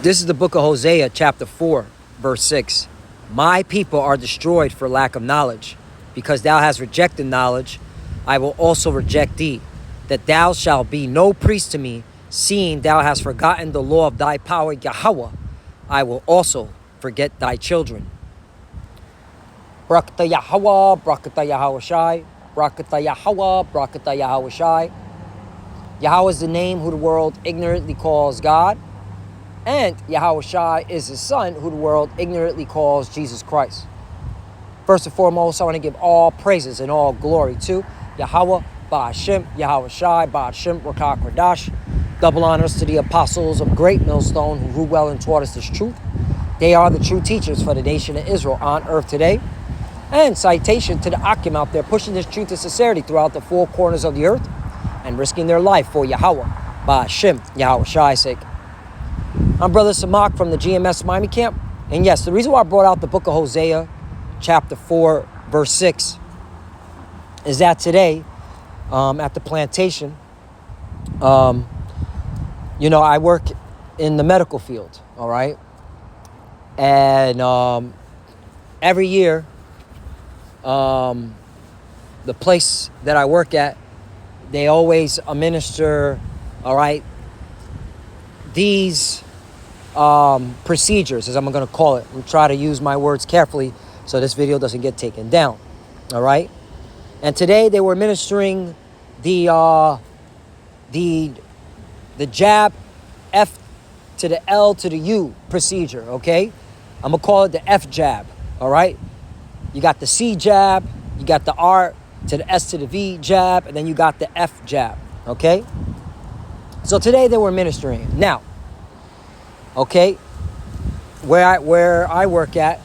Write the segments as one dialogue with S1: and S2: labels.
S1: This is the book of Hosea, chapter 4, verse 6. My people are destroyed for lack of knowledge. Because thou hast rejected knowledge, I will also reject thee, that thou shalt be no priest to me, seeing thou hast forgotten the law of thy power, Yahweh. I will also forget thy children. Brakata Yahweh, Brakata Yahweh Shai, Brakata Yahweh, Brakata Yahweh Shai. Yahweh is the name who the world ignorantly calls God. And Yahweh Shai is his son, who the world ignorantly calls Jesus Christ. First and foremost, I want to give all praises and all glory to Yahweh, Ba'ashem, Yahweh Shai, Ba'ashem, Rakak Radash. Double honors to the apostles of Great Millstone who grew well and taught us this truth. They are the true teachers for the nation of Israel on earth today. And citation to the Akim out there pushing this truth to sincerity throughout the four corners of the earth and risking their life for Yahweh, Ba'ashem, Yahweh Shai's sake. I'm Brother Samak from the GMS Miami camp. And yes, the reason why I brought out the book of Hosea, chapter 4, verse 6, is that today, at the plantation, I work in the medical field, all right? And every year, the place that I work at, they always administer, all right, these procedures, as I'm going to call it. I'm trying to use my words carefully so this video doesn't get taken down, all right? And today they were administering the jab F to the L to the U procedure, okay? I'm going to call it the F jab, all right? You got the C jab, you got the R to the S to the V jab, and then you got the F jab, okay? So today they were administering. Now, okay, where I work at,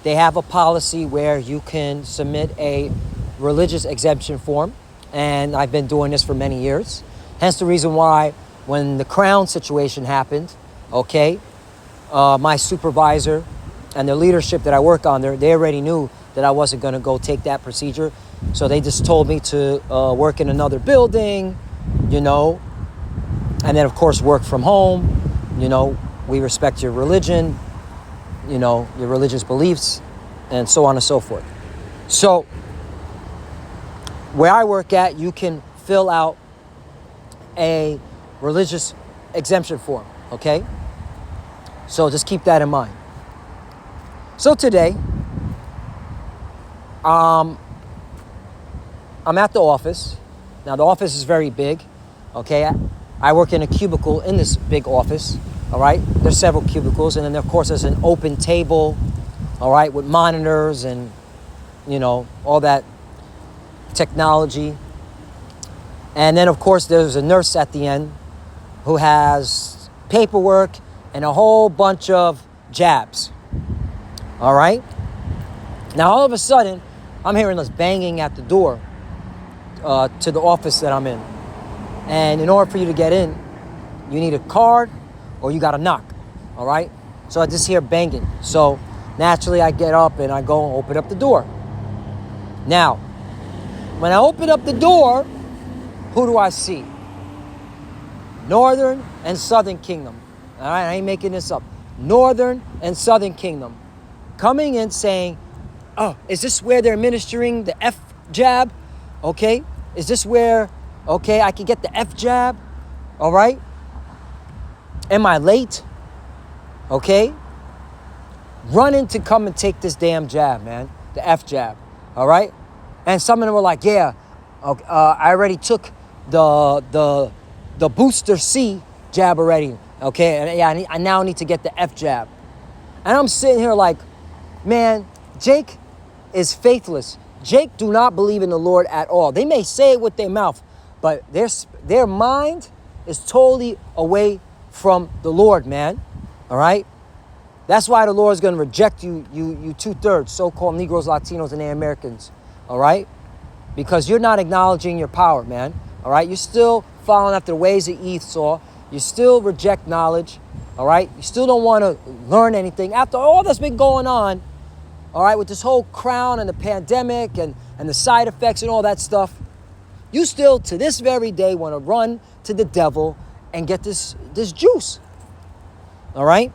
S1: they have a policy where you can submit a religious exemption form, and I've been doing this for many years. Hence the reason why when the Crown situation happened, okay, my supervisor and the leadership that I work under, they already knew that I wasn't going to go take that procedure. So they just told me to work in another building, and then, of course, work from home. We respect your religion, your religious beliefs, and so on and so forth. So where I work at, you can fill out a religious exemption form, okay? So just keep that in mind. So today, I'm at the office. Now the office is very big, okay? I work in a cubicle in this big office, all right? There's several cubicles, and then of course there's an open table, all right, with monitors and, all that technology. And then of course there's a nurse at the end who has paperwork and a whole bunch of jabs, all right? Now all of a sudden, I'm hearing this banging at the door to the office that I'm in. And in order for you to get in, you need a card or you got to knock, all right? So I just hear banging. So naturally, I get up and I go and open up the door. Now, when I open up the door, who do I see? Northern and Southern Kingdom. All right, I ain't making this up. Northern and Southern Kingdom coming in saying, oh, is this where they're administering the F jab? Okay, is this where... okay, I can get the F jab, all right? Am I late? Okay? Running to come and take this damn jab, man. The F jab, all right? And some of them were like, yeah, I already took the booster C jab already, okay? And yeah, I now need to get the F jab. And I'm sitting here like, man, Jake is faithless. Jake do not believe in the Lord at all. They may say it with their mouth, but their mind is totally away from the Lord, man. All right? That's why the Lord is going to reject you 2/3, so-called Negroes, Latinos, and Americans. All right? Because you're not acknowledging your power, man. All right? You're still following after the ways of Esau. You still reject knowledge. All right? You still don't want to learn anything. After all that's been going on, all right, with this whole crown and the pandemic and the side effects and all that stuff, you still, to this very day, want to run to the devil and get this juice. All right.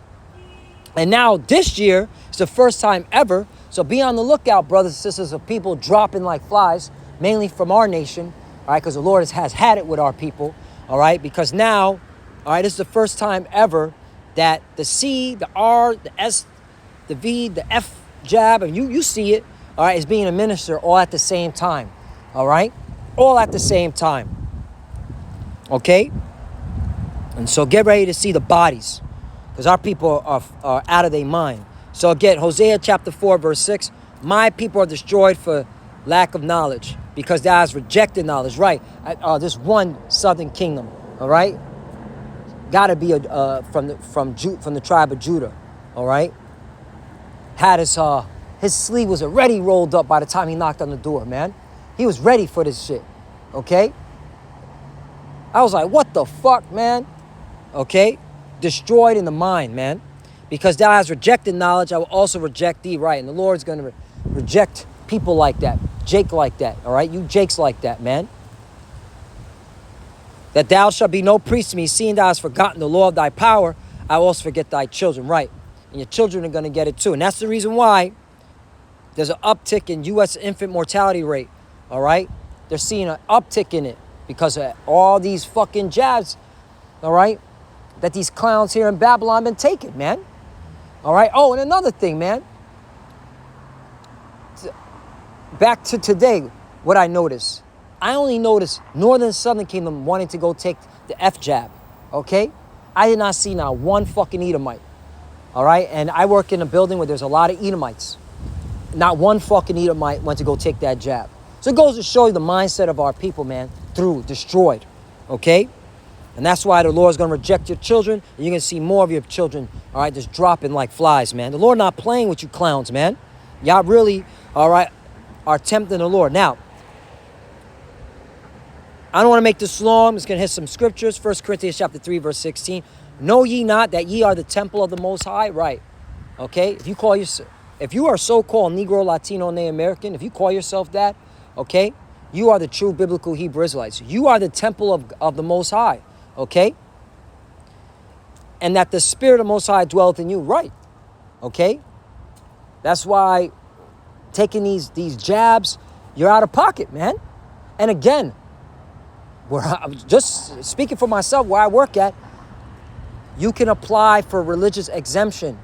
S1: And now this year is the first time ever. So be on the lookout, brothers and sisters, of people dropping like flies, mainly from our nation. All right. Because the Lord has had it with our people. All right. Because now, all right, this is the first time ever that the C, the R, the S, the V, the F jab, and you see it, all right, is being administered all at the same time. All right. All at the same time. Okay. And so get ready to see the bodies, because our people are out of their mind. So again, Hosea chapter 4, verse 6, my people are destroyed for lack of knowledge, because thou hast rejected knowledge. Right. This one southern kingdom, all right, got to be from the tribe of Judah, all right, had his sleeve was already rolled up by the time he knocked on the door, man. He was ready for this shit, okay? I was like, what the fuck, man? Okay? Destroyed in the mind, man. Because thou hast rejected knowledge, I will also reject thee, right? And the Lord's going to reject people like that, Jake like that, all right? You Jakes like that, man. That thou shalt be no priest to me, seeing thou hast forgotten the law of thy power, I will also forget thy children, right? And your children are going to get it too. And that's the reason why there's an uptick in U.S. infant mortality rate, all right? They're seeing an uptick in it because of all these fucking jabs, all right, that these clowns here in Babylon been taking, man. All right? Oh, and another thing, man. Back to today, what I noticed. I only noticed Northern Southern Kingdom wanting to go take the F jab, okay? I did not see not one fucking Edomite, all right? And I work in a building where there's a lot of Edomites. Not one fucking Edomite went to go take that jab. So it goes to show you the mindset of our people, man, destroyed, okay? And that's why the Lord's going to reject your children, and you're going to see more of your children, all right, just dropping like flies, man. The Lord not playing with you clowns, man. Y'all really, all right, are tempting the Lord. Now, I don't want to make this long. I'm just going to hit some scriptures. 1 Corinthians chapter 3, verse 16. Know ye not that ye are the temple of the Most High? Right. Okay? If you are so-called Negro, Latino, Native American, if you call yourself that, okay, you are the true biblical Hebrew Israelites. You are the temple of the Most High, okay? And that the Spirit of the Most High dwelleth in you, right, okay? That's why taking these jabs, you're out of pocket, man. And again, I'm just speaking for myself, where I work at, you can apply for religious exemption,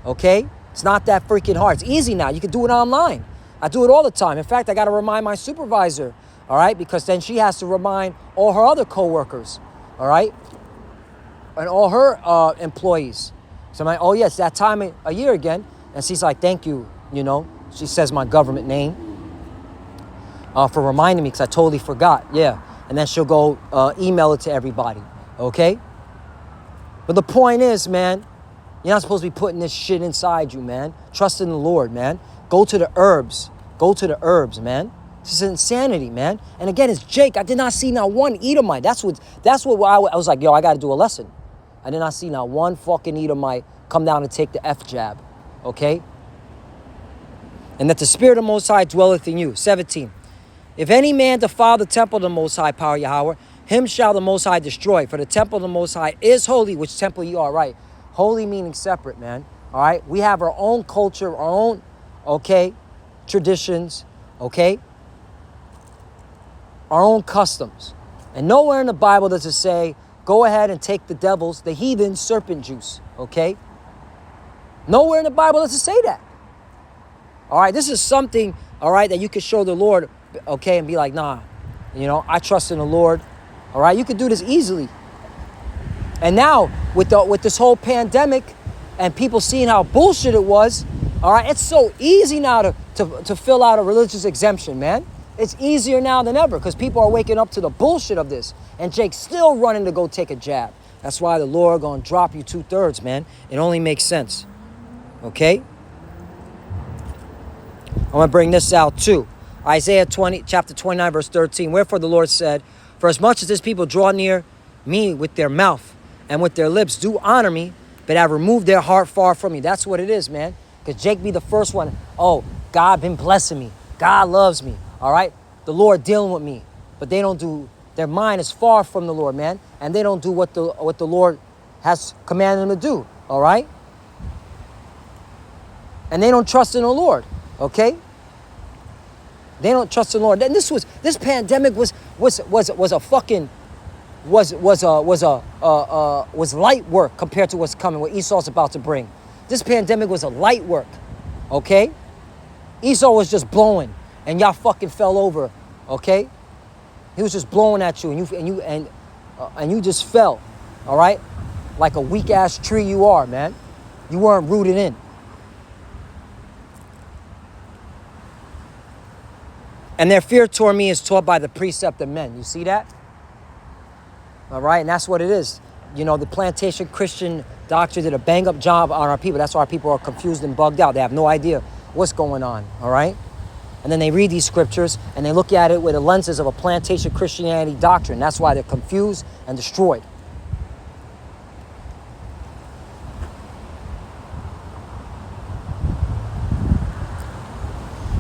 S1: okay? It's not that freaking hard. It's easy now. You can do it online. I do it all the time. In fact, I got to remind my supervisor, all right? Because then she has to remind all her other coworkers, all right? And all her employees. So I'm like, oh, yes, that time a year again. And she's like, thank you, you know. She says my government name for reminding me, because I totally forgot. Yeah. And then she'll go email it to everybody, okay? But the point is, man, you're not supposed to be putting this shit inside you, man. Trust in the Lord, man. Go to the herbs. Go to the herbs, man. This is insanity, man. And again, it's Jake. I did not see not one Edomite. That's what I was like, yo, I got to do a lesson. I did not see not one fucking Edomite come down and take the F jab, okay? And that the Spirit of the Most High dwelleth in you. 17. If any man defile the temple of the Most High, power Yahweh, him shall the Most High destroy. For the temple of the Most High is holy, which temple you are, right? Holy meaning separate, man. All right? We have our own culture, our own, okay, traditions, okay? Our own customs. And nowhere in the Bible does it say, go ahead and take the heathen serpent juice, okay? Nowhere in the Bible does it say that. All right? This is something, all right, that you can show the Lord, okay, and be like, nah, you know, I trust in the Lord. All right? You can do this easily. And now, with this whole pandemic and people seeing how bullshit it was, all right, it's so easy now to fill out a religious exemption, man. It's easier now than ever because people are waking up to the bullshit of this. And Jake's still running to go take a jab. That's why the Lord going to drop you 2/3, man. It only makes sense. Okay? I'm going to bring this out too. Isaiah 20, chapter 29, verse 13. Wherefore the Lord said, for as much as this people draw near me with their mouth and with their lips do honor me, but have removed their heart far from me. That's what it is, man. Because Jake be the first one. Oh, God been blessing me. God loves me. All right? The Lord dealing with me. But they don't do, their mind is far from the Lord, man. And they don't do what the Lord has commanded them to do. all right? And they don't trust in the Lord, okay? They don't trust in the Lord. And this pandemic was light work compared to what's coming, what Esau's about to bring. This pandemic was a light work, okay? Esau was just blowing, and y'all fucking fell over, okay? He was just blowing at you, and you just fell, all right? Like a weak ass tree you are, man. You weren't rooted in. And their fear toward me is taught by the precept of men. You see that? All right, and that's what it is. You know, the plantation Christian doctrine did a bang up job on our people. That's why our people are confused and bugged out. They have no idea what's going on, all right? And then they read these scriptures and they look at it with the lenses of a plantation Christianity doctrine. That's why they're confused and destroyed.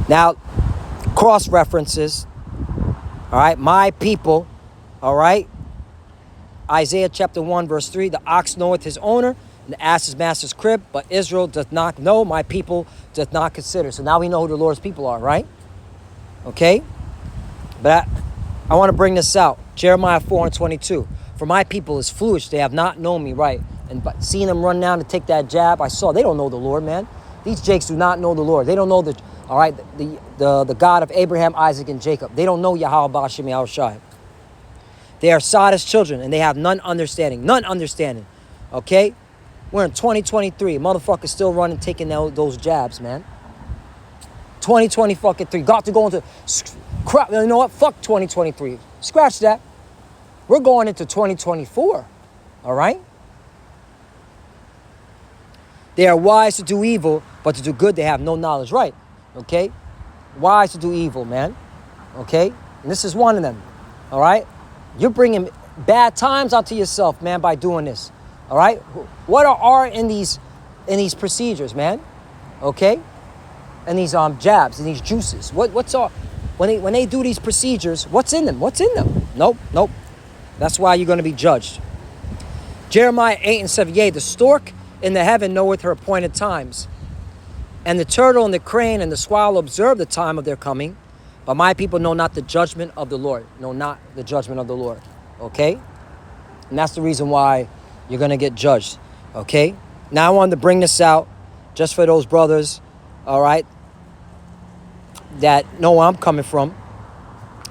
S1: Now, cross references, all right? My people, all right? Isaiah chapter 1, verse 3, the ox knoweth his owner, and the ass his master's crib, but Israel doth not know, my people doth not consider. So now we know who the Lord's people are, right? Okay? But I want to bring this out. Jeremiah 4:22. For my people is foolish, they have not known me, right? And but seeing them run down to take that jab, I saw they don't know the Lord, man. These jakes do not know the Lord. They don't know all right, the God of Abraham, Isaac, and Jacob. They don't know Yahweh Bashim Yahushai. They are Sodom's children, and they have none understanding. None understanding. Okay? We're in 2023. Motherfuckers still running, taking those jabs, man. 2023. Got to go into crap. You know what? Fuck 2023. Scratch that. We're going into 2024. All right? They are wise to do evil, but to do good they have no knowledge. Right? Okay? Wise to do evil, man. Okay? And this is one of them. All right? You're bringing bad times onto yourself, man, by doing this. All right? What are in these procedures, man? Okay? And these jabs and these juices. What's all when they do these procedures, what's in them? What's in them? Nope. That's why you're going to be judged. Jeremiah 8:7. Yea, the stork in the heaven knoweth her appointed times. And the turtle and the crane and the swallow observe the time of their coming. But my people know not the judgment of the Lord. Know not the judgment of the Lord. Okay? And that's the reason why you're going to get judged. Okay? Now I wanted to bring this out just for those brothers, all right, that know where I'm coming from.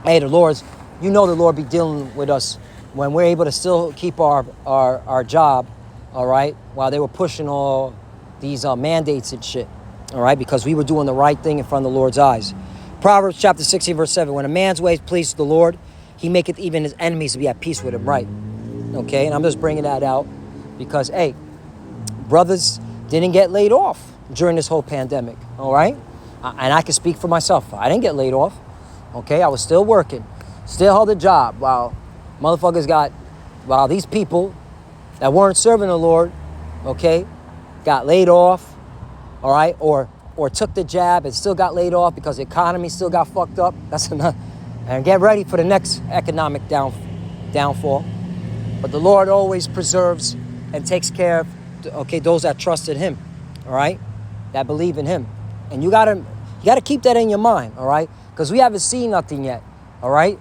S1: Hey, the Lord's, you know the Lord be dealing with us when we're able to still keep our job, all right, while they were pushing all these mandates and shit, all right, because we were doing the right thing in front of the Lord's eyes. Proverbs chapter 16, verse 7, when a man's ways please the Lord, he maketh even his enemies to be at peace with him, right? Okay, and I'm just bringing that out because, hey, brothers didn't get laid off during this whole pandemic, all right? And I can speak for myself. I didn't get laid off, okay? I was still working, still held a job while these people that weren't serving the Lord, okay, got laid off, all right, or took the jab and still got laid off because the economy still got fucked up. That's enough. And get ready for the next economic downfall. But the Lord always preserves and takes care of, okay, those that trust in him, all right, that believe in him. And you gotta keep that in your mind, all right, because we haven't seen nothing yet, all right.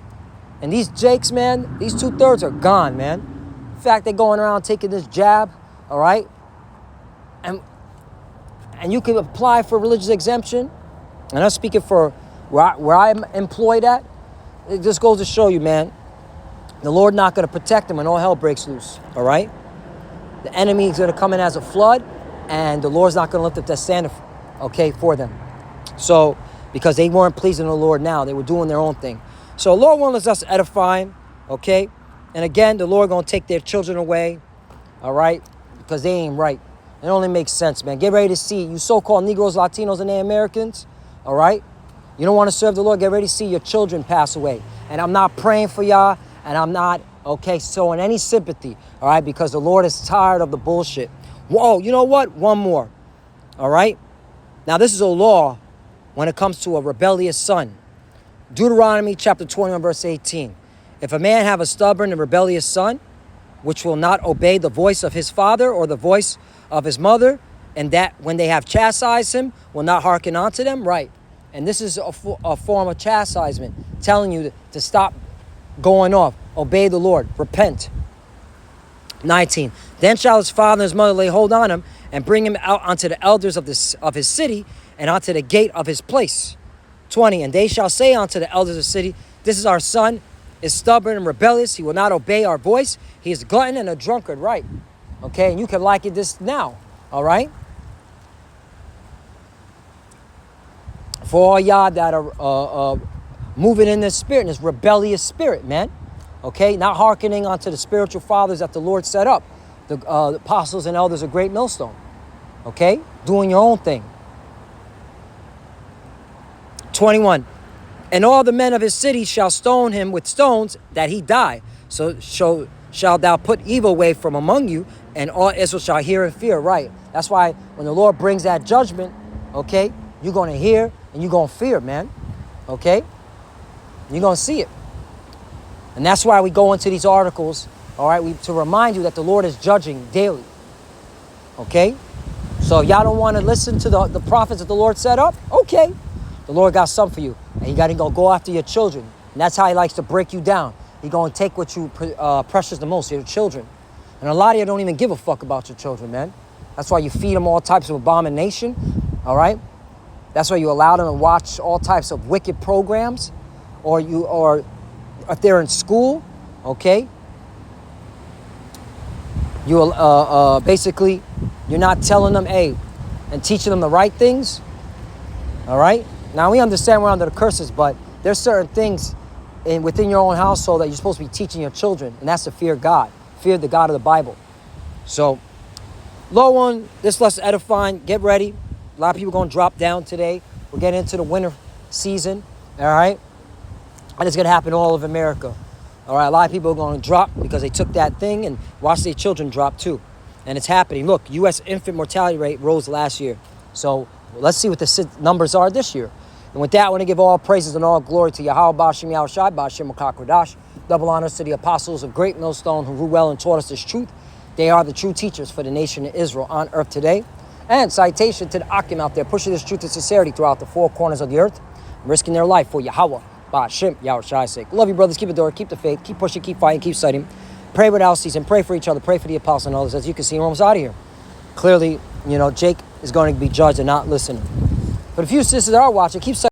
S1: And these jakes, man, these 2/3 are gone, man. In fact, they're going around taking this jab, all right, and you can apply for religious exemption. And I'm speaking for where I'm employed at. It just goes to show you, man, the Lord not going to protect them when all hell breaks loose, all right? The enemy is going to come in as a flood, and the Lord's not going to lift up that standard, okay, for them. So, because they weren't pleasing the Lord now. They were doing their own thing. So the Lord wants us edifying, okay? And again, the Lord going to take their children away, all right? Because they ain't right. It only makes sense, man. Get ready to see you so-called Negroes, Latinos, and Americans, all right? You don't want to serve the Lord, get ready to see your children pass away. And I'm not praying for y'all, and I'm not, okay, showing any sympathy, all right? Because the Lord is tired of the bullshit. Whoa, you know what? One more, all right? Now, this is a law when it comes to a rebellious son. Deuteronomy chapter 21, verse 18. If a man have a stubborn and rebellious son, which will not obey the voice of his father or the voice of his mother, and that when they have chastised him, will not hearken unto them. Right. And this is a form of chastisement, telling you to stop going off. Obey the Lord. Repent. 19. Then shall his father and his mother lay hold on him, and bring him out unto the elders of his city, and unto the gate of his place. 20. And they shall say unto the elders of the city, this is our son, is stubborn and rebellious. He will not obey our voice. He is a glutton and a drunkard. Right. Okay. And you can liken this now. All right. For all y'all that are moving in this spirit, in this rebellious spirit, man. Okay. Not hearkening unto the spiritual fathers that the Lord set up. The apostles and elders of Great Millstone. Okay. Doing your own thing. 21. And all the men of his city shall stone him with stones, that he die. So shall thou put evil away from among you, and all Israel shall hear and fear. Right. That's why when the Lord brings that judgment, okay, you're going to hear and you're going to fear, man. Okay. You're going to see it. And that's why we go into these articles, all right, to remind you that the Lord is judging daily. Okay. So y'all don't want to listen to the prophets that the Lord set up? Okay. The Lord got something for you. And you got to go after your children. And that's how he likes to break you down. He's going to take what you precious the most, your children. And a lot of you don't even give a fuck about your children, man. That's why you feed them all types of abomination, all right? That's why you allow them to watch all types of wicked programs. Or if they're in school, okay? You basically, you're not telling them, hey, and teaching them the right things, all right? Now, we understand we're under the curses, but there's certain things within your own household that you're supposed to be teaching your children, and that's to fear God. Fear the God of the Bible. So, low one, this lesson edifying. Get ready. A lot of people going to drop down today. We're getting into the winter season, all right? And it's going to happen all over America. All right, a lot of people are going to drop because they took that thing and watched their children drop too. And it's happening. Look, U.S. infant mortality rate rose last year. So, let's see what the numbers are this year. And with that, I want to give all praises and all glory to Yahweh Bashim Yahushai Bashim Makakradash. Double honors to the apostles of Great Millstone who rule well and taught us this truth. They are the true teachers for the nation of Israel on earth today. And citation to the Akim out there pushing this truth and sincerity throughout the four corners of the earth, risking their life for Yahweh Bashim Yahushai's sake. Love you, brothers. Keep it door. Keep the faith. Keep pushing. Keep fighting. Keep studying. Pray without ceasing. Pray for each other. Pray for the apostles and others. As you can see, we're almost out of here. Clearly, Jake is going to be judged and not listening. But if you sisters are watching, keep studying.